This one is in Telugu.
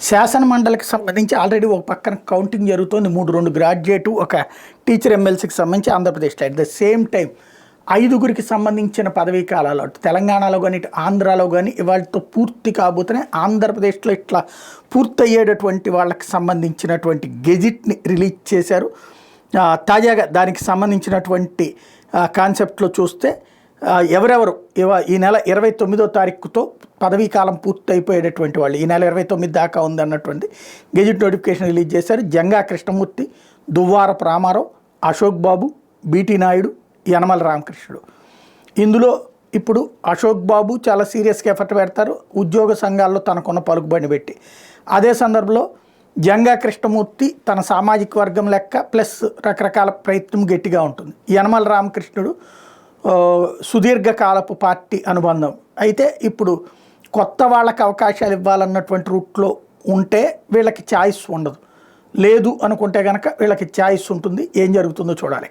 శాసన మండలికి సంబంధించి ఆల్రెడీ ఒక పక్కన కౌంటింగ్ జరుగుతోంది. 3 గ్రాడ్యుయేట్, ఒక టీచర్ ఎమ్మెల్సీకి సంబంధించి ఆంధ్రప్రదేశ్లో అట్ ద సేమ్ టైం 5గురికి సంబంధించిన పదవీ కాలాలు అటు తెలంగాణలో కానీ ఇటు ఆంధ్రాలో కానీ ఇవాళతో పూర్తి కాబోతున్నాయి. ఆంధ్రప్రదేశ్లో ఇట్లా పూర్తయ్యేటటువంటి వాళ్ళకి సంబంధించినటువంటి గెజిట్ని రిలీజ్ చేశారు. తాజాగా దానికి సంబంధించినటువంటి కాన్సెప్ట్లో చూస్తే ఎవరెవరు ఈ నెల 29వ తారీఖుతో పదవీ కాలం పూర్తి అయిపోయేటటువంటి వాళ్ళు ఈ నెల 29 దాకా ఉందన్నటువంటి గెజిట్ నోటిఫికేషన్ రిలీజ్ చేశారు. జంగా కృష్ణమూర్తి, దువ్వారపు రామారావు, అశోక్ బాబు, బీటీ నాయుడు, యనమల రామకృష్ణుడు. ఇందులో ఇప్పుడు అశోక్ బాబు చాలా సీరియస్గా ఎఫర్ట్ పెడతారు ఉద్యోగ సంఘాల్లో తనకున్న పలుకుబడిని పెట్టి. అదే సందర్భంలో జంగా కృష్ణమూర్తి తన సామాజిక వర్గం లెక్క ప్లస్ రకరకాల ప్రయత్నం గట్టిగా ఉంటుంది. యనమల రామకృష్ణుడు సుదీర్ఘకాలపు పార్టీ అనుబంధం అయితే ఇప్పుడు కొత్త వాళ్ళకి అవకాశాలు ఇవ్వాలన్నటువంటి రూట్లో ఉంటే వీళ్ళకి ఛాయిస్ ఉండదు. లేదు అనుకుంటే కనుక వీళ్ళకి ఛాయిస్ ఉంటుంది. ఏం జరుగుతుందో చూడాలి.